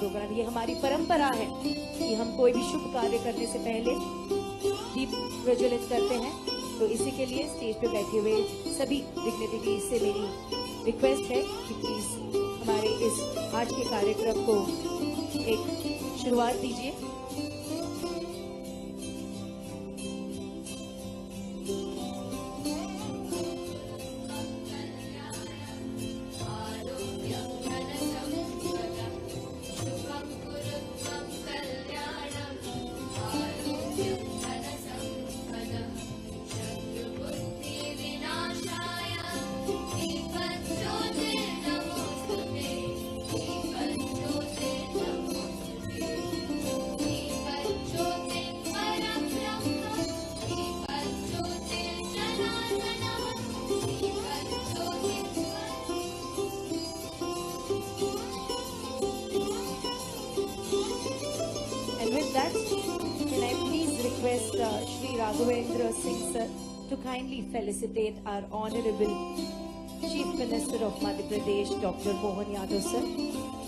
Programme. ये हमारी परंपरा है कि हम कोई भी शुभ कार्य करने से पहले दीप प्रज्वलित करते हैं। तो इसी के लिए स्टेज पे बैठे हुए सभी डिग्निटरीज से मेरी रिक्वेस्ट है कि प्लीज हमारे इस आज के कार्यक्रम को एक शुरुआत दीजिए। Shri Raghavendra Singh sir to kindly felicitate our Honorable Chief Minister of Madhya Pradesh, Dr. Mohan Yadav sir.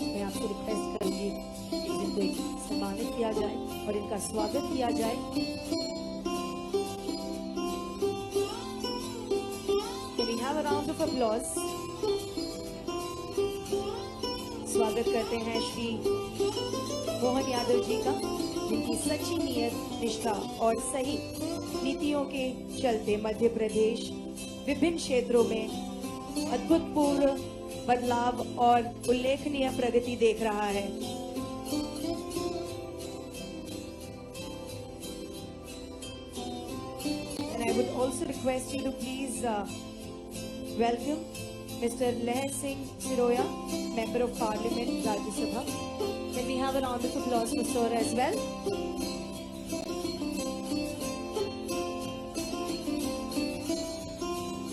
मैं आपसे रिक्वेस्ट करूंगी कि इनको एक सम्मानित किया जाए और इनका स्वागत किया जाए। Can we have a round of applause? स्वागत करते हैं श्री मोहन यादव जी का, जिनकी सच्ची नियत, निष्ठा और सही नीतियों के चलते मध्य प्रदेश विभिन्न क्षेत्रों में अभूतपूर्व बदलाव और उल्लेखनीय प्रगति देख रहा है। And I would also request you to please welcome Mr. Lehar Singh Siroya, Member of Parliament, Rajya Sabha. Can we have a round of applause for sir as well?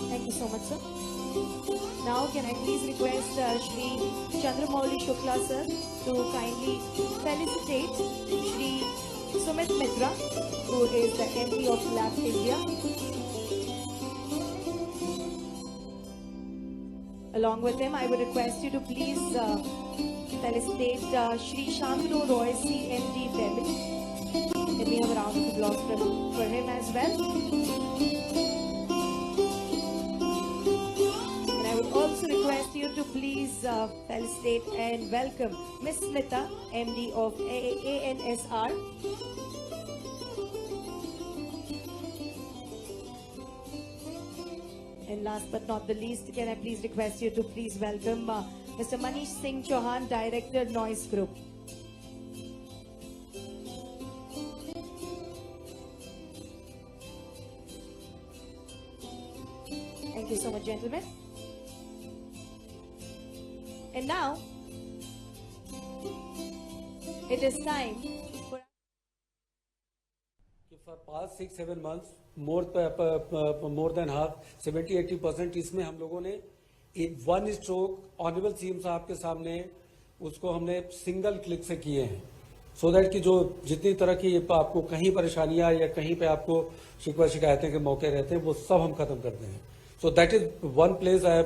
Thank you so much, sir. Now, can I please request Shri Chandramouli Shukla sir to kindly felicitate Shri Sumit Mitra, who is the MP of LAP India. Along with him, I would request you to please felicitate Shri Shantanu Roy, CMD, Delhi. Can we have a round of applause for him as well? And I would also request you to please felicitate and welcome Miss Smita, MD of ANSR. And last but not the least, can I please request you to please welcome Mr. Manish Singh Chauhan, Director, Noise Group. Thank you so much, gentlemen. And now, it is time for... For past 6-7 months, more than half, 70-80% इसमें हम लोगों ने one stroke honourable CM साहब के सामने उसको हमने single click से किए हैं, सो दैट कि जो जितनी तरह की आपको कहीं परेशानियां या कहीं पे आपको शिकवा शिकायतें के मौके रहते हैं वो सब हम खत्म करते हैं। So that is one place I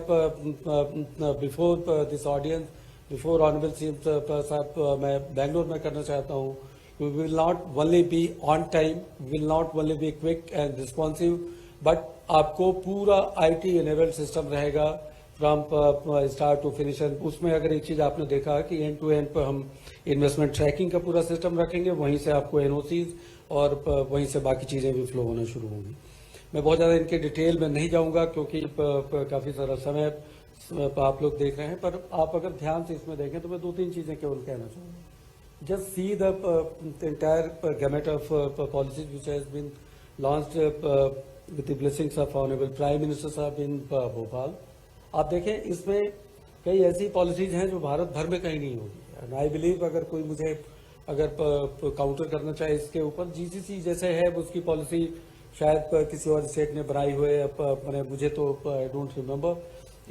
before this audience, before honourable CM साहब मैं बेंगलोर में करना चाहता हूँ। We will not only be on time, we will not only be quick and responsive, but आपको पूरा IT enabled system रहेगा from start to finish। उसमें अगर एक चीज आपने देखा कि end to end पर हम इन्वेस्टमेंट ट्रैकिंग का पूरा सिस्टम रखेंगे, वहीं से आपको NOCs और वहीं से बाकी चीजें भी फ्लो होना शुरू होंगी। मैं बहुत ज्यादा इनके डिटेल में नहीं जाऊंगा क्योंकि काफी सारा समय आप लोग देख रहे हैं, पर आप अगर ध्यान से इसमें देखें तो मैं 2-3 चीजें केवल कहना चाहूंगा। Just see the entire gamut of policies which has been launched with the blessings of Honorable Prime Minister Sahab in Bhopal. आप देखें इसमें कई ऐसी पॉलिसीज हैं जो भारत भर में कहीं नहीं होगी। एंड आई बिलीव अगर कोई मुझे अगर काउंटर करना चाहे इसके ऊपर, जीसीसी जैसे है उसकी पॉलिसी शायद किसी और स्टेट ने बनाई हुई है, मुझे तो आई डोंट रिमेम्बर।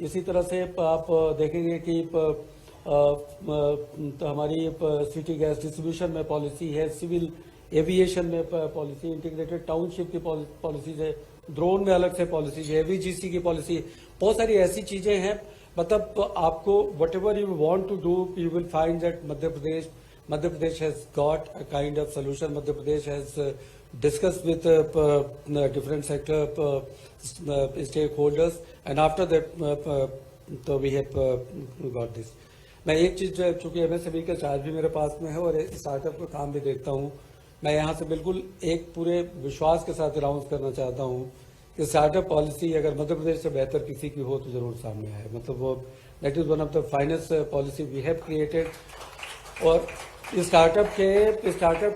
इसी तरह से आप देखेंगे कि तो हमारी सिटी गैस डिस्ट्रीब्यूशन में पॉलिसी है, सिविल एविएशन में पॉलिसी, इंटीग्रेटेड टाउनशिप की पॉलिसीज है, ड्रोन में अलग से पॉलिसी है, एवीजीसी की पॉलिसी, बहुत सारी ऐसी चीजें हैं। मतलब आपको whatever you want to do you will find that Madhya Pradesh has got a kind of solution. Madhya Pradesh has discussed with different sector stakeholders, and after that so we have got this. मैं एक चीज, चूंकि एमएसएमई का charge भी मेरे पास में है और स्टार्टअप का काम भी देखता हूँ, मैं यहाँ से बिल्कुल एक पूरे विश्वास के साथ अनाउंस करना चाहता हूँ कि स्टार्टअप पॉलिसी अगर मध्य प्रदेश से बेहतर किसी की हो तो जरूर सामने आए. मतलब वो that is one of the finest policy we have created. और स्टार्टअप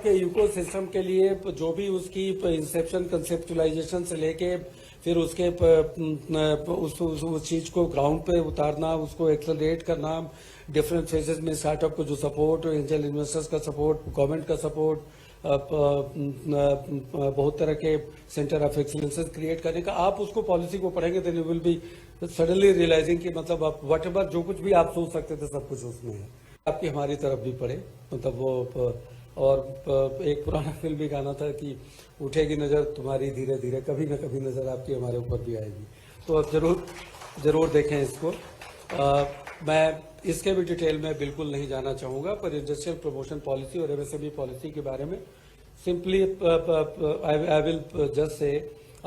के इकोसिस्टम के लिए जो भी उसकी इंसेप्शन कंसेप्चुलाइजेशन से लेके फिर उसके उस चीज को ग्राउंड पे उतारना, उसको एक्सेलरेट करना, डिफरेंट फेजेस में स्टार्टअप को जो सपोर्ट, एंजल इन्वेस्टर्स का सपोर्ट, गवर्नमेंट का सपोर्ट, बहुत तरह के सेंटर ऑफ एक्सीलेंसेस क्रिएट करने का, आप उसको पॉलिसी को पढ़ेंगे then you will be suddenly realising कि मतलब आप वट एवर जो कुछ भी आप सोच सकते थे सब कुछ उसमें है. आपकी हमारी तरफ भी पड़े, मतलब वो. और एक पुराना फिल्म भी गाना था कि उठेगी नजर तुम्हारी धीरे धीरे, कभी न कभी नजर आपकी हमारे ऊपर भी आएगी. तो अब जरूर देखें इसको. मैं इसके भी डिटेल में बिल्कुल नहीं जाना चाहूंगा, पर इंडस्ट्रियल प्रमोशन पॉलिसी और एमएसएमई पॉलिसी के बारे में simply I will just say,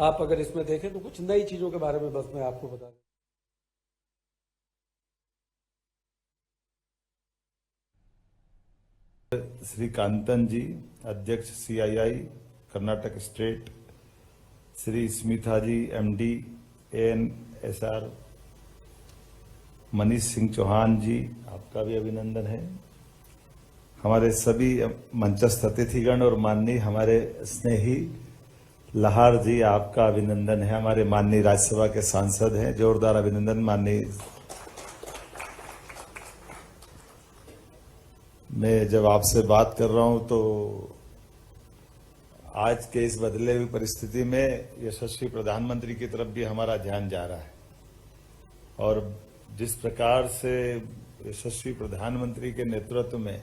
आप अगर इसमें देखें तो कुछ नई चीजों के बारे में बस मैं आपको बता दूं. श्री कांतन जी, अध्यक्ष सीआईआई कर्नाटक स्टेट, श्री स्मिता जी, एमडी एएनएसआर, मनीष सिंह चौहान जी, आपका भी अभिनंदन है. हमारे सभी मंचस्थ अतिथिगण और माननीय हमारे स्नेही लहार जी, आपका अभिनंदन है. हमारे माननीय राज्यसभा के सांसद हैं, जोरदार अभिनंदन. माननीय, मैं जब आपसे बात कर रहा हूं तो आज के इस बदले हुई परिस्थिति में यशस्वी प्रधानमंत्री की तरफ भी हमारा ध्यान जा रहा है. और जिस प्रकार से यशस्वी प्रधानमंत्री के नेतृत्व में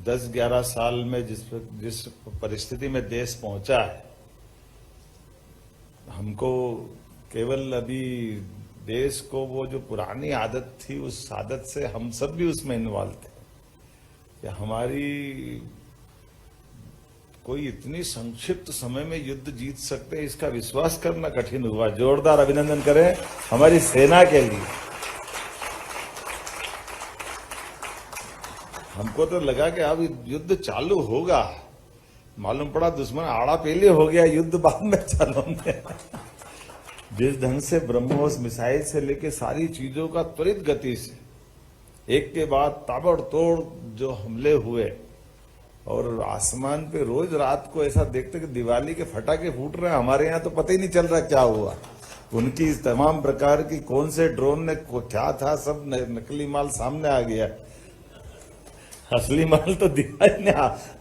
10-11 साल में जिस परिस्थिति में देश पहुंचा है, हमको केवल अभी देश को वो जो पुरानी आदत थी, उस आदत से हम सब भी उसमें इन्वॉल्व थे कि हमारी कोई इतनी संक्षिप्त समय में युद्ध जीत सकते हैं, इसका विश्वास करना कठिन हुआ. जोरदार अभिनंदन करें हमारी सेना के लिए. हमको तो लगा कि अब युद्ध चालू होगा, मालूम पड़ा दुश्मन आड़ा पहले हो गया, युद्ध बाद में चालू होंगे. जिस ढंग से ब्रह्मोस मिसाइल से लेके सारी चीजों का त्वरित गति से एक के बाद ताबड़तोड़ जो हमले हुए, और आसमान पे रोज रात को ऐसा देखते कि दिवाली के फटाके फूट रहे हैं. हमारे यहाँ तो पता ही नहीं चल रहा क्या हुआ. उनकी तमाम प्रकार की कौन से ड्रोन ने क्या था, सब नकली माल सामने आ गया. असली माल तो दिखा ही नहीं.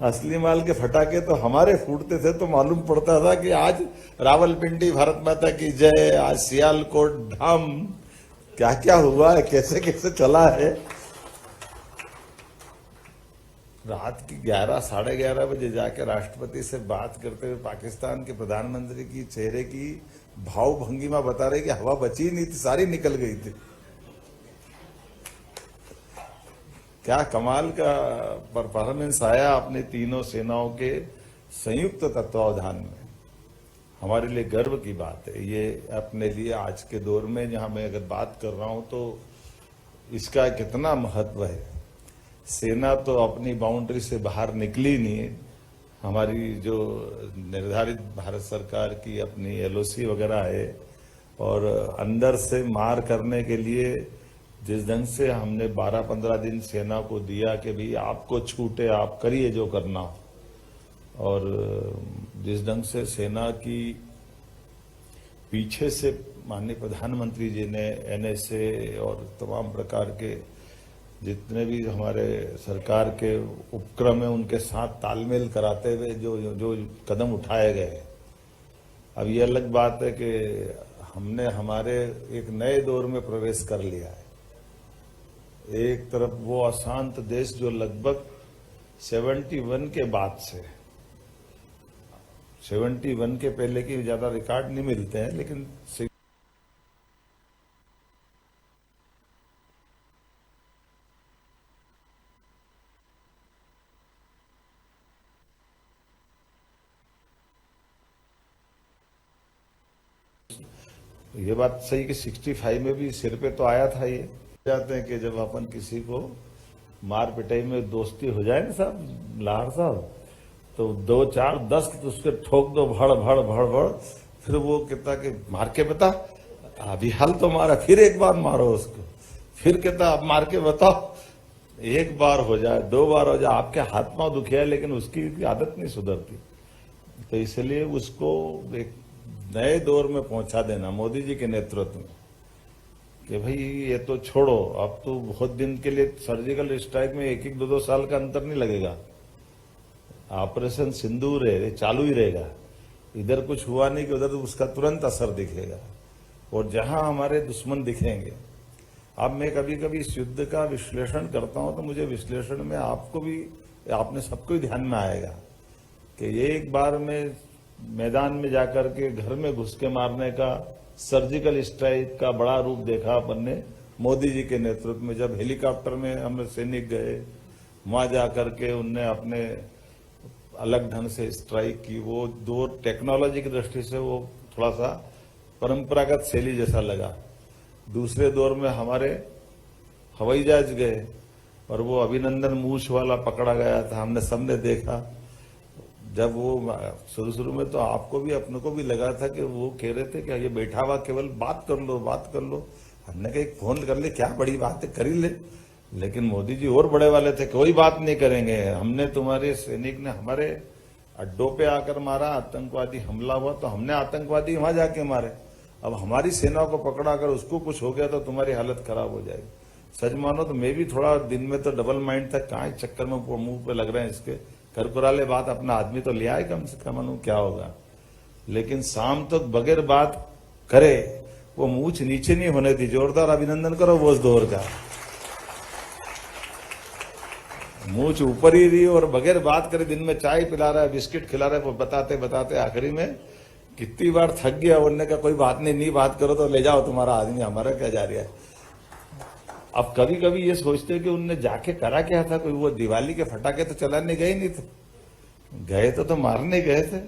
असली माल के फटाके तो हमारे फूटते थे तो मालूम पड़ता था कि आज रावलपिंडी भारत माता की जय, आज सियालकोट धाम, क्या क्या हुआ है, कैसे कैसे चला है. रात की 11-11:30 बजे जाकर राष्ट्रपति से बात करते हुए पाकिस्तान के प्रधानमंत्री की चेहरे की भाव भंगिमा बता रहे कि हवा बची ही नहीं थी, सारी निकल गई थी. क्या कमाल का परफॉर्मेंस आया अपने तीनों सेनाओं के संयुक्त तत्वावधान में. हमारे लिए गर्व की बात है ये. अपने लिए आज के दौर में जहां मैं अगर बात कर रहा हूं तो इसका कितना महत्व है. सेना तो अपनी बाउंड्री से बाहर निकली नहीं है. हमारी जो निर्धारित भारत सरकार की अपनी एलओसी वगैरह है, और अंदर से मार करने के लिए जिस ढंग से हमने 12-15 दिन सेना को दिया कि भाई आपको छूटे, आप करिए जो करना हो, और जिस ढंग से सेना की पीछे से माननीय प्रधानमंत्री जी ने एनएसए और तमाम प्रकार के जितने भी हमारे सरकार के उपक्रम है उनके साथ तालमेल कराते हुए जो कदम उठाए गए. अब ये अलग बात है कि हमने हमारे एक नए दौर में प्रवेश कर लिया है. एक तरफ वो अशांत देश जो लगभग 71 के बाद से, 71 के पहले की ज्यादा रिकॉर्ड नहीं मिलते हैं, लेकिन ये बात सही कि 65 में भी सिर पे तो आया था ये। जाते हैं कि जब अपन किसी को मार पिटाई में दोस्ती हो जाए ना साहब, लाहर साहब, तो 2 4 10 तो उसके ठोक दो भड़ भड़ भड़ भड़, फिर वो कहता कि मार के बता, अभी हाल तो मारा, फिर एक बार मारो उसको, फिर कहता अब मार के बताओ। एक बार हो जाए, 2 बार हो जाए, आपके हाथ पांव दुखे है लेकिन उसकी आदत नहीं सुधरती। तो इसलिए उसको एक नए दौर में पहुंचा देना मोदी जी के नेतृत्व में कि भाई ये तो छोड़ो, अब तो बहुत दिन के लिए सर्जिकल स्ट्राइक में 1-1 2-2 साल का अंतर नहीं लगेगा। ऑपरेशन सिंदूर है, ये चालू ही रहेगा। इधर कुछ हुआ नहीं कि उधर उसका तुरंत असर दिखेगा। और जहां हमारे दुश्मन दिखेंगे, अब मैं कभी कभी इस युद्ध का विश्लेषण करता हूं तो मुझे विश्लेषण में आपको भी, आपने सबको ही ध्यान में आएगा कि ये एक बार में मैदान में जाकर के घर में घुस के मारने का सर्जिकल स्ट्राइक का बड़ा रूप देखा अपन ने मोदी जी के नेतृत्व में। जब हेलीकॉप्टर में हम सैनिक गए, वहां जाकर के उनने अपने अलग ढंग से स्ट्राइक की, वो दो टेक्नोलॉजी की दृष्टि से वो थोड़ा सा परंपरागत शैली जैसा लगा। दूसरे दौर में हमारे हवाई जहाज गए और वो अभिनंदन मूछ वाला पकड़ा गया था, हमने सबने देखा। जब वो शुरू में तो आपको भी अपने को भी लगा था कि वो कह रहे थे कि ये बैठा हुआ केवल बात कर लो बात कर लो। हमने कहा एक फोन कर ले, क्या बड़ी बात है, कर ही ले। लेकिन मोदी जी और बड़े वाले थे, कोई बात नहीं करेंगे, हमने तुम्हारे सैनिक ने हमारे अड्डों पे आकर मारा, आतंकवादी हमला हुआ तो हमने आतंकवादी वहां जाके मारे। अब हमारी सेना को पकड़ा, अगर उसको कुछ हो गया तो तुम्हारी हालत खराब हो जाएगी। सच मानो तो मैं भी थोड़ा दिन में तो डबल माइंड था, कहाँ चक्कर में मुंह पे लग रहे हैं इसके, करकुराले बात, अपना आदमी तो ले आए कम से कम, क्या होगा। लेकिन शाम तक बगैर बात करे वो मूछ नीचे नहीं होने दी। जोरदार अभिनंदन करो वो उस दौर का। मूछ ऊपर ही रही और बगैर बात करे दिन में चाय पिला रहा है, बिस्किट खिला रहा है, वो बताते बताते आखिरी में कितनी बार थक गया। उन्होंने कहा कोई बात नहीं बात करो तो ले जाओ तुम्हारा आदमी, हमारा क्या जा रहा है। अब कभी कभी ये सोचते कि उनने जाके करा क्या था, कोई वो दिवाली के फटाके तो चलाने गए नहीं थे, गए तो मारने गए थे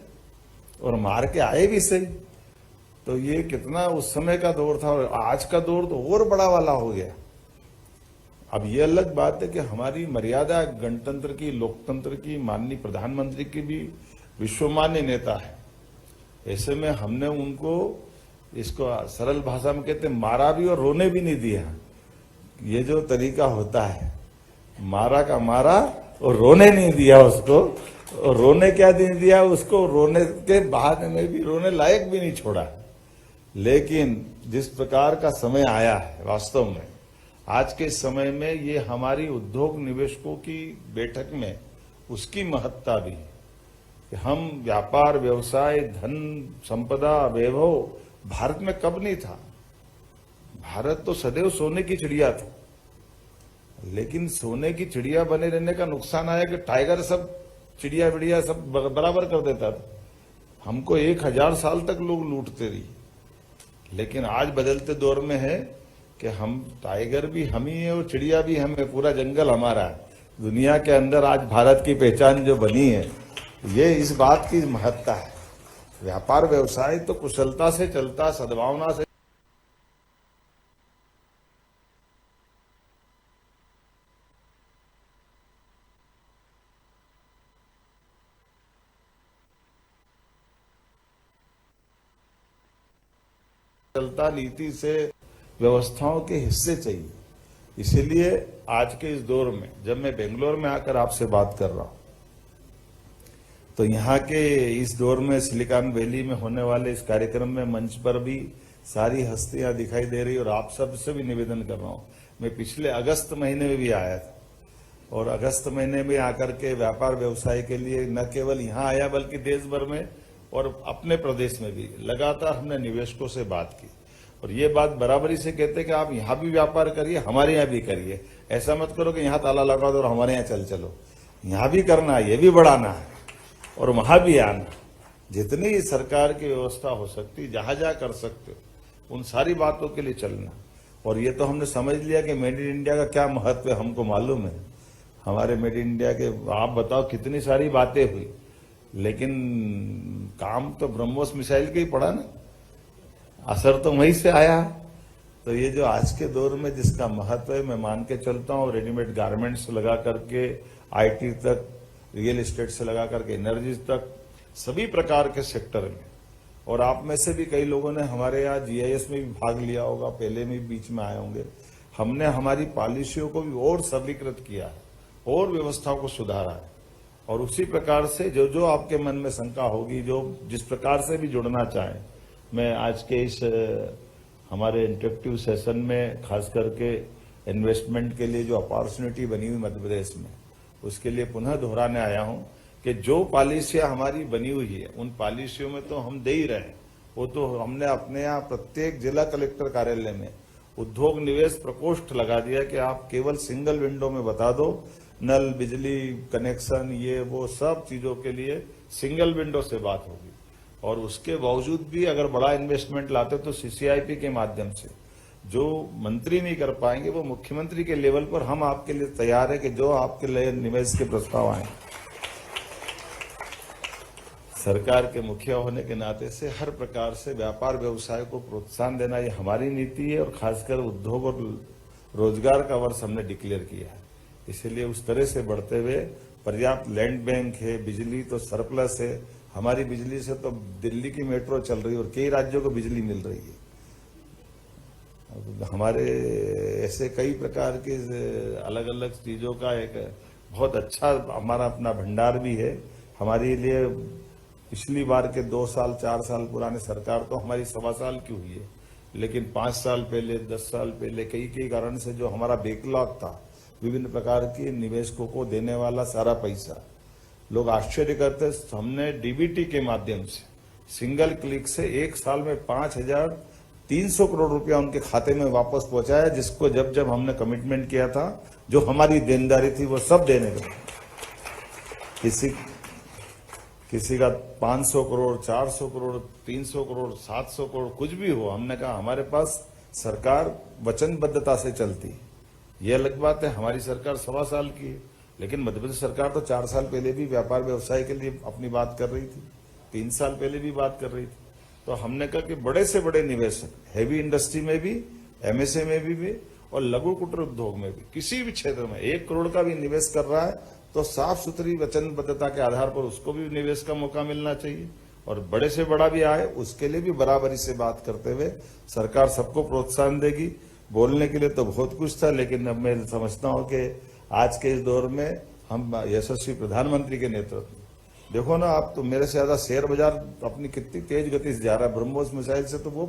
और मार के आए भी सही। तो ये कितना उस समय का दौर था और आज का दौर तो और बड़ा वाला हो गया। अब ये अलग बात है कि हमारी मर्यादा गणतंत्र की, लोकतंत्र की, माननीय प्रधानमंत्री की भी विश्वमान्य नेता है। ऐसे में हमने उनको, इसको सरल भाषा में कहते हैं, मारा भी और रोने भी नहीं दिया। ये जो तरीका होता है, मारा का मारा और रोने नहीं दिया उसको, और रोने क्या नहीं दिया उसको, रोने के बाद में भी रोने लायक भी नहीं छोड़ा। लेकिन जिस प्रकार का समय आया है वास्तव में, आज के समय में ये हमारी उद्योग निवेशकों की बैठक में उसकी महत्ता भी है कि हम व्यापार, व्यवसाय, धन, संपदा, वैभव भारत में कब नहीं था। भारत तो सदैव सोने की चिड़िया था, लेकिन सोने की चिड़िया बने रहने का नुकसान आया कि टाइगर सब चिड़िया विड़िया सब बराबर कर देता था। हमको 1000 साल तक लोग लूटते रही। लेकिन आज बदलते दौर में है कि हम टाइगर भी हम ही है और चिड़िया भी हम है, पूरा जंगल हमारा है। दुनिया के अंदर आज भारत की पहचान जो बनी है, ये इस बात की महत्ता है। व्यापार व्यवसाय तो कुशलता से चलता, सद्भावना से चलता, नीति से व्यवस्थाओं के हिस्से चाहिए। इसीलिए आज के इस दौर में जब मैं बेंगलोर में आकर आपसे बात कर रहा हूं, तो यहाँ के इस दौर में सिलिकॉन वैली में होने वाले इस कार्यक्रम में मंच पर भी सारी हस्तियां दिखाई दे रही और आप सबसे भी निवेदन कर रहा हूं। मैं पिछले अगस्त महीने में भी आया था और अगस्त महीने में आकर के व्यापार व्यवसाय के लिए न केवल यहाँ आया बल्कि देश भर में और अपने प्रदेश में भी लगातार हमने निवेशकों से बात की। और ये बात बराबरी से कहते कि आप यहाँ भी व्यापार करिए, हमारे यहाँ भी करिए। ऐसा मत करो कि यहाँ ताला लगा दो और हमारे यहाँ चलो। यहाँ भी करना है, ये भी बढ़ाना है और वहां भी आना। जितनी सरकार की व्यवस्था हो सकती, जहां जहां कर सकते हो, उन सारी बातों के लिए चलना। और ये तो हमने समझ लिया कि मेड इन इंडिया का क्या महत्व है, हमको मालूम है। हमारे मेड इन इंडिया के आप बताओ कितनी सारी बातें हुई, लेकिन काम तो ब्रह्मोस मिसाइल के ही पड़ा ना। असर तो वहीं से आया। तो ये जो आज के दौर में जिसका महत्व है, मैं मान के चलता हूँ, रेडीमेड गारमेंट्स लगा करके आईटी तक, रियल एस्टेट से लगा करके एनर्जी तक, सभी प्रकार के सेक्टर में। और आप में से भी कई लोगों ने हमारे यहाँ जीआईएस में भी भाग लिया होगा, पहले में बीच में आए होंगे। हमने हमारी पॉलिसियों को भी और सरलीकृत किया है और व्यवस्थाओं को सुधारा है। और उसी प्रकार से जो जो आपके मन में शंका होगी, जो जिस प्रकार से भी जुड़ना चाहें, मैं आज के इस हमारे इंटरेक्टिव सेशन में खास करके इन्वेस्टमेंट के लिए जो अपॉर्चुनिटी बनी हुई मध्य प्रदेश में, उसके लिए पुनः दोहराने आया हूं कि जो पॉलिसियां हमारी बनी हुई है, उन पॉलिसियों में तो हम दे ही रहे हैं। वो तो हमने अपने यहाँ प्रत्येक जिला कलेक्टर कार्यालय में उद्योग निवेश प्रकोष्ठ लगा दिया कि आप केवल सिंगल विंडो में बता दो, नल, बिजली कनेक्शन, ये वो सब चीजों के लिए सिंगल विंडो से बात होगी। और उसके बावजूद भी अगर बड़ा इन्वेस्टमेंट लाते तो सीसीआईपी के माध्यम से, जो मंत्री नहीं कर पाएंगे वो मुख्यमंत्री के लेवल पर हम आपके लिए तैयार है कि जो आपके लिए निवेश के प्रस्ताव आए, सरकार के मुखिया होने के नाते से हर प्रकार से व्यापार व्यवसाय को प्रोत्साहन देना, ये हमारी नीति है। और खासकर उद्योग और रोजगार का वर्ष हमने डिक्लेयर किया है। इसलिए उस तरह से बढ़ते हुए पर्याप्त लैंड बैंक है, बिजली तो सरप्लस है। हमारी बिजली से तो दिल्ली की मेट्रो चल रही है और कई राज्यों को बिजली मिल रही है। हमारे ऐसे कई प्रकार के अलग अलग चीजों का एक बहुत अच्छा हमारा अपना भंडार भी है। हमारे लिए पिछली बार के 2 साल 4 साल पुराने सरकार तो हमारी 1.25 साल की हुई है, लेकिन 5 साल पहले, 10 साल पहले कई कारण से जो हमारा बैकलॉग था, विभिन्न प्रकार के निवेशकों को देने वाला सारा पैसा, लोग आश्चर्य करते, हमने डीबीटी के माध्यम से सिंगल क्लिक से 1 साल में 5,300 करोड़ रुपया उनके खाते में वापस पहुंचाया, जिसको जब जब हमने कमिटमेंट किया था, जो हमारी देनदारी थी, वो सब देने लगे। किसी का 500 करोड़, 400 करोड़, 300 करोड़, 700 करोड़, कुछ भी हो, हमने कहा हमारे पास सरकार वचनबद्धता से चलती है। ये अलग बात है, हमारी सरकार 1.25 साल की है, लेकिन मध्य प्रदेश सरकार तो 4 साल पहले भी व्यापार व्यवसाय के लिए अपनी बात कर रही थी, 3 साल पहले भी बात कर रही थी। तो हमने कहा कि बड़े से बड़े निवेशक, हैवी इंडस्ट्री में भी, एमएसएमई में भी और लघु कुटीर उद्योग में भी, किसी भी क्षेत्र में 1 करोड़ का भी निवेश कर रहा है तो साफ सुथरी वचनबद्धता के आधार पर उसको भी निवेश का मौका मिलना चाहिए। और बड़े से बड़ा भी आए उसके लिए भी बराबरी से बात करते हुए सरकार सबको प्रोत्साहन देगी। बोलने के लिए तो बहुत कुछ था, लेकिन अब मैं समझता हूं कि आज के इस दौर में हम यशस्वी प्रधानमंत्री के नेतृत्व में, देखो ना आप तो मेरे से ज्यादा शेयर बाजार अपनी कितनी तेज गति से जा रहा है। ब्रह्मोस मिसाइल से तो वो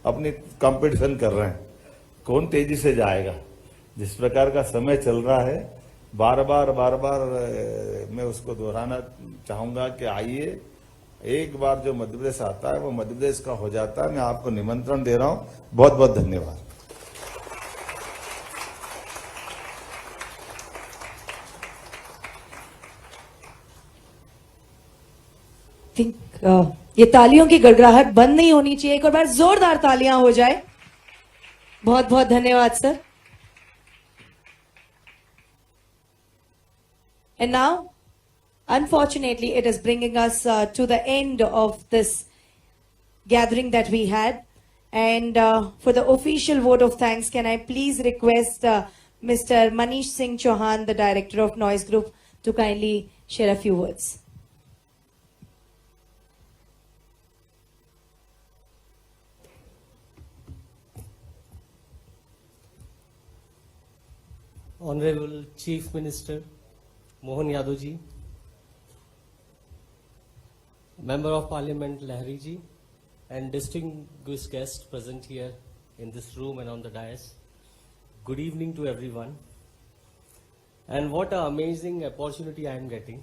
अपनी कंपटीशन कर रहे हैं, कौन तेजी से जाएगा। जिस प्रकार का समय चल रहा है, बार बार मैं उसको दोहराना चाहूंगा कि आइए, एक बार जो मध्य प्रदेश आता है वो मध्य प्रदेश का हो जाता है। मैं आपको निमंत्रण दे रहा हूं। बहुत बहुत धन्यवाद। थिंक ये तालियों की गड़गड़ाहट बंद नहीं होनी चाहिए। एक और बार जोरदार तालियां हो जाए। बहुत बहुत धन्यवाद sir. And now, unfortunately, it is bringing us to the end of this gathering that we had. And for the official vote of thanks, can I please request Mr. Manish Singh Chauhan, the Director of Noise Group, to kindly share a few words. Honorable Chief Minister Mohan Yadav ji, Member of Parliament Lahiri ji, and distinguished guests present here in this room and on the dais. Good evening to everyone. And what an amazing opportunity I am getting